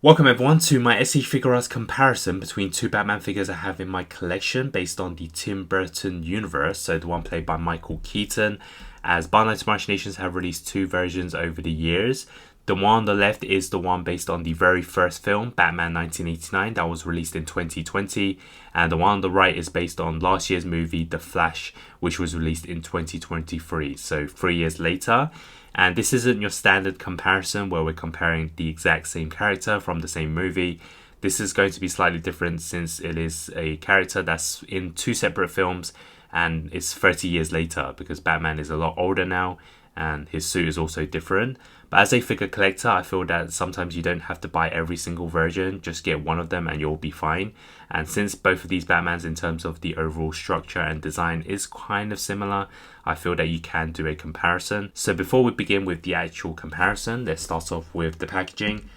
Welcome everyone to my SE Figuarts comparison between two Batman figures I have in my collection based on the Tim Burton universe. So the one played by Michael Keaton, as Tamashii Nations have released two versions over the years. The one on the left is the one based on the very first film, Batman 1989, that was released in 2020. And the one on the right is based on last year's movie, The Flash, which was released in 2023, so 3 years later. And this isn't your standard comparison where we're comparing the exact same character from the same movie. This is going to be slightly different since it is a character that's in two separate films and it's 30 years later because Batman is a lot older now and his suit is also different. But as a figure collector, I feel that sometimes you don't have to buy every single version, just get one of them and you'll be fine. And since both of these Batmans in terms of the overall structure and design is kind of similar, I feel that you can do a comparison. So before we begin with the actual comparison, let's start off with the packaging.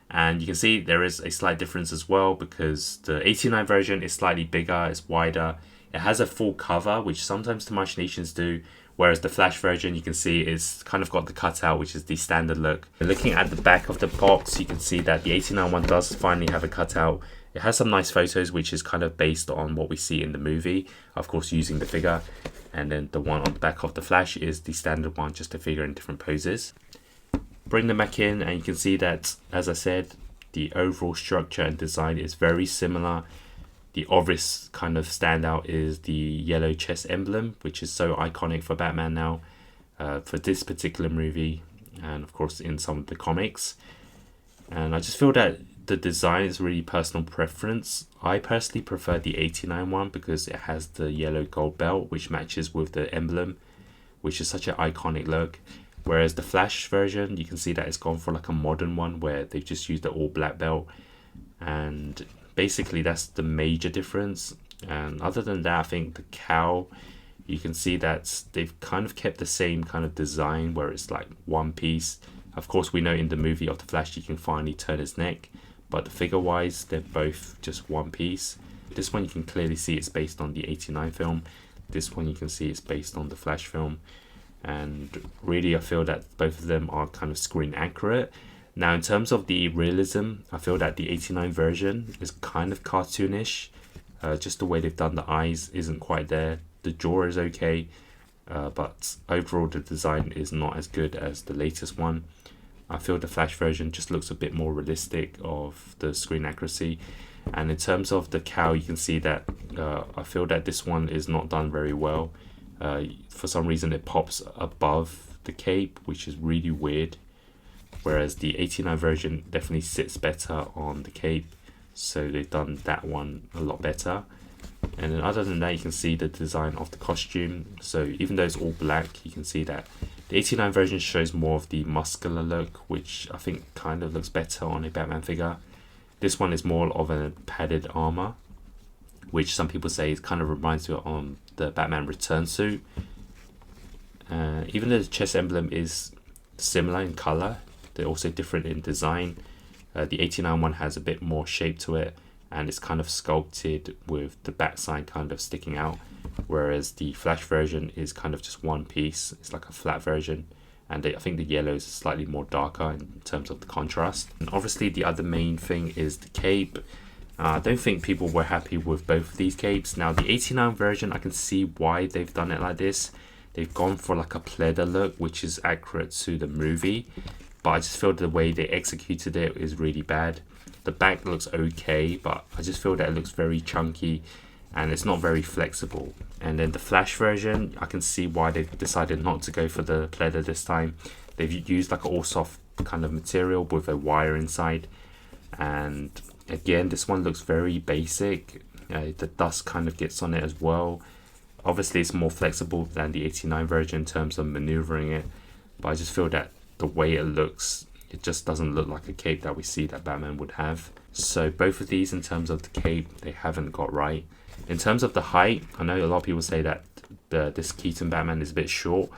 And you can see there is a slight difference as well because the 89 version is slightly bigger, it's wider. It has a full cover, which sometimes Tamashii Nations do, whereas the Flash version, you can see, is kind of got the cutout, which is the standard look. Looking at the back of the box, you can see that the 89 one does finally have a cutout. It has some nice photos, which is kind of based on what we see in the movie, of course using the figure. And then the one on the back of the Flash is the standard one, just a figure in different poses. Bring them back in and you can see that, as I said, the overall structure and design is very similar. The obvious kind of standout is the yellow chest emblem, which is so iconic for Batman now, for this particular movie, and of course in some of the comics. And I just feel that the design is really personal preference. I personally prefer the 89 one because it has the yellow gold belt, which matches with the emblem, which is such an iconic look. Whereas the Flash version, you can see that it's gone for like a modern one where they've just used the all black belt. And basically that's the major difference. And other than that, I think the cowl, you can see that they've kind of kept the same kind of design where it's like one piece. Of course, we know in the movie of the Flash you can finally turn his neck, but the figure wise they're both just one piece. This one you can clearly see it's based on the 89 film. This one you can see it's based on the Flash film. And really I feel that both of them are kind of screen accurate. Now in terms of the realism, I feel that the 89 version is kind of cartoonish. Just the way they've done the eyes isn't quite there. The jaw is okay, but overall the design is not as good as the latest one. I feel the Flash version just looks a bit more realistic of the screen accuracy. And in terms of the cowl, you can see that I feel that this one is not done very well. For some reason it pops above the cape, which is really weird. Whereas the 89 version definitely sits better on the cape. So they've done that one a lot better. And then other than that, you can see the design of the costume. So even though it's all black, you can see that the 89 version shows more of the muscular look, which I think kind of looks better on a Batman figure. This one is more of a padded armor, which some people say it kind of reminds me of the Batman Return suit. Even though the chest emblem is similar in color, they're also different in design. The 89 one has a bit more shape to it, and it's kind of sculpted with the bat sign kind of sticking out, whereas the Flash version is kind of just one piece. It's like a flat version, and I think the yellow is slightly more darker in terms of the contrast. And obviously the other main thing is the cape. I don't think people were happy with both of these capes. Now the 89 version, I can see why they've done it like this. They've gone for like a pleather look, which is accurate to the movie, but I just feel the way they executed it is really bad. The back looks okay, but I just feel that it looks very chunky and it's not very flexible. And then the Flash version, I can see why they've decided not to go for the pleather this time. They've used like an all soft kind of material with a wire inside. And again, this one looks very basic. The dust kind of gets on it as well. Obviously it's more flexible than the 89 version in terms of maneuvering it, but I just feel that the way it looks, it just doesn't look like a cape that we see that Batman would have. So both of these in terms of the cape, they haven't got right. In terms of the height, I know a lot of people say that this Keaton Batman is a bit short,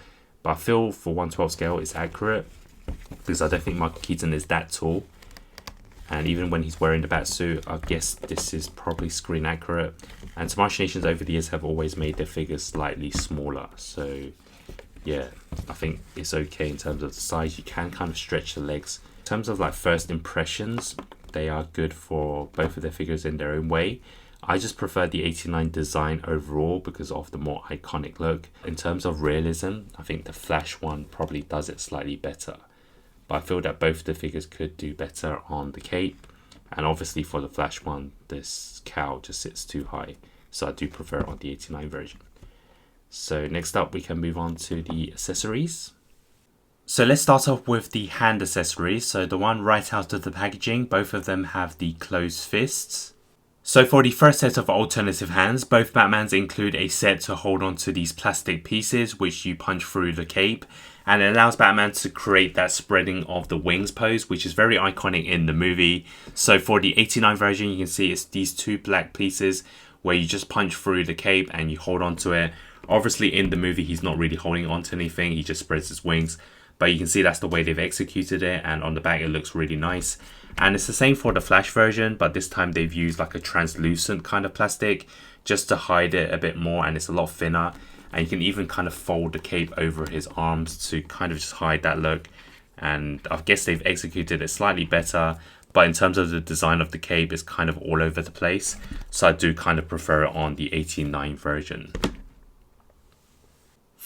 but I feel for 1/12 scale it's accurate because I don't think Michael Keaton is that tall. And even when he's wearing the bat suit, I guess this is probably screen accurate. And Tamashii Nations over the years have always made their figures slightly smaller. So yeah, I think it's okay in terms of the size. You can kind of stretch the legs. In terms of like first impressions, They are good for both of their figures in their own way. I just prefer the 89 design overall because of the more iconic look. In terms of realism, I think the Flash one probably does it slightly better. But I feel that both the figures could do better on the cape. And obviously for the Flash one, this cowl just sits too high. So I do prefer it on the 89 version. So next up we can move on to the accessories. So let's start off with the hand accessories. So the one right out of the packaging, both of them have the closed fists. So for the first set of alternative hands, both Batmans include a set to hold on to these plastic pieces which you punch through the cape, and it allows Batman to create that spreading of the wings pose, which is very iconic in the movie. So for the 89 version, you can see it's these two black pieces where you just punch through the cape and you hold on to it. Obviously in the movie he's not really holding on to anything, he just spreads his wings, but you can see that's the way they've executed it, and on the back it looks really nice. And it's the same for the Flash version, but this time they've used like a translucent kind of plastic just to hide it a bit more, and it's a lot thinner. And you can even kind of fold the cape over his arms to kind of just hide that look. And I guess they've executed it slightly better, but in terms of the design of the cape, it's kind of all over the place. So I do kind of prefer it on the 89 version.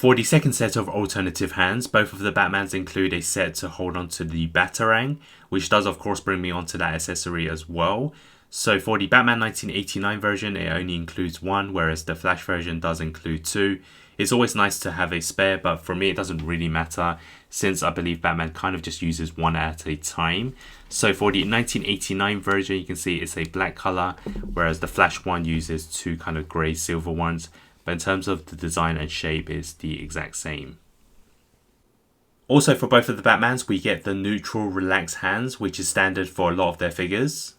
For the second set of alternative hands, both of the Batmans include a set to hold on to the Batarang, which does of course bring me onto that accessory as well. So for the Batman 1989 version, it only includes one, whereas the Flash version does include two. It's always nice to have a spare, but for me it doesn't really matter, since I believe Batman kind of just uses one at a time. So for the 1989 version, you can see it's a black color, whereas the Flash one uses two kind of grey silver ones. But in terms of the design and shape, it's the exact same. Also for both of the Batmans, we get the neutral relaxed hands, which is standard for a lot of their figures.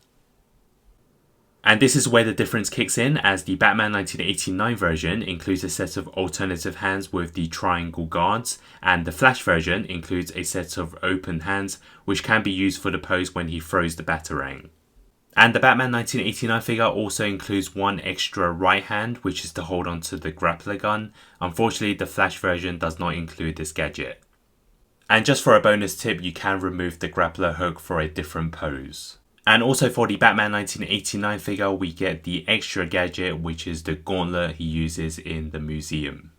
And this is where the difference kicks in, as the Batman 1989 version includes a set of alternative hands with the triangle guards, and the Flash version includes a set of open hands, which can be used for the pose when he throws the Batarang. And the Batman 1989 figure also includes one extra right hand, which is to hold onto the grappler gun. Unfortunately, the Flash version does not include this gadget. And just for a bonus tip, you can remove the grappler hook for a different pose. And also for the Batman 1989 figure, we get the extra gadget, which is the gauntlet he uses in the museum.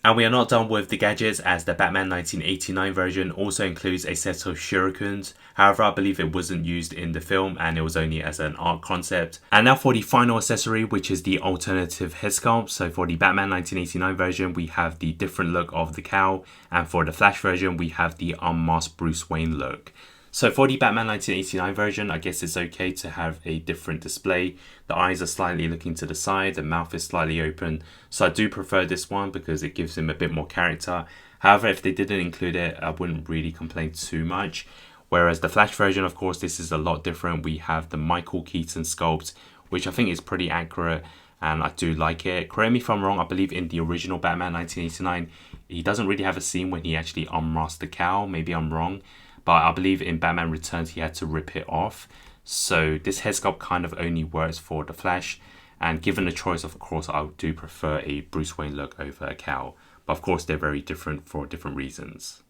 And we are not done with the gadgets, as the Batman 1989 version also includes a set of shurikens. However, I believe it wasn't used in the film and it was only as an art concept. And now for the final accessory, which is the alternative head sculpt. So for the Batman 1989 version, we have the different look of the cowl, and for the Flash version, we have the unmasked Bruce Wayne look. So for the Batman 1989 version, I guess it's okay to have a different display. The eyes are slightly looking to the side, the mouth is slightly open. So I do prefer this one because it gives him a bit more character. However, if they didn't include it, I wouldn't really complain too much. Whereas the Flash version, of course, this is a lot different. We have the Michael Keaton sculpt, which I think is pretty accurate, and I do like it. Correct me if I'm wrong, I believe in the original Batman 1989, he doesn't really have a scene when he actually unmasks the cowl. Maybe I'm wrong. But I believe in Batman Returns he had to rip it off. So this head sculpt kind of only works for the Flash. And given the choice, of course, I do prefer a Bruce Wayne look over a cowl. But of course, they're very different for different reasons.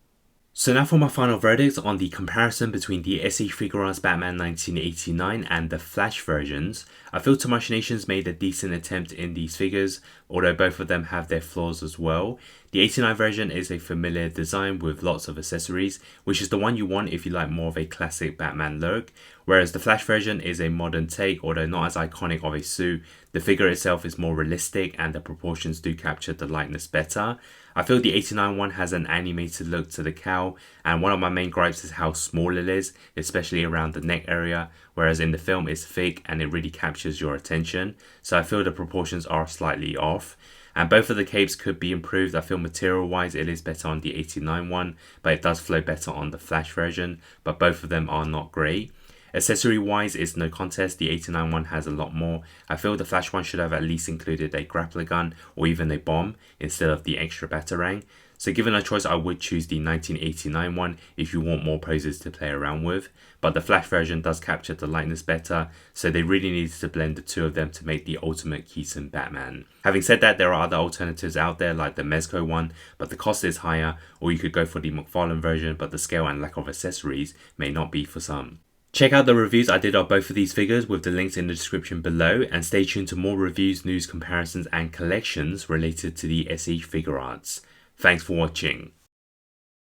So now for my final verdict on the comparison between the SE Figuarts Batman 1989 and the Flash versions. I feel Tamashii Nations made a decent attempt in these figures, although both of them have their flaws as well. The 89 version is a familiar design with lots of accessories, which is the one you want if you like more of a classic Batman look, whereas the Flash version is a modern take, although not as iconic of a suit. The figure itself is more realistic and the proportions do capture the likeness better. I feel the 89 one has an animated look to the cowl, and one of my main gripes is how small it is, especially around the neck area, whereas in the film it's thick and it really captures your attention, so I feel the proportions are slightly off. And both of the capes could be improved. I feel material wise it is better on the 89 one, but it does flow better on the Flash version, but both of them are not great. Accessory wise, it's no contest. The 89 one has a lot more. I feel the Flash one should have at least included a grappler gun or even a bomb instead of the extra Batarang. So given a choice, I would choose the 1989 one if you want more poses to play around with. But the Flash version does capture the likeness better, so they really needed to blend the two of them to make the ultimate Keaton Batman. Having said that, there are other alternatives out there like the Mezco one, but the cost is higher, or you could go for the McFarlane version, but the scale and lack of accessories may not be for some. Check out the reviews I did of both of these figures with the links in the description below, and stay tuned to more reviews, news, comparisons and collections related to the SE Figuarts. Thanks for watching.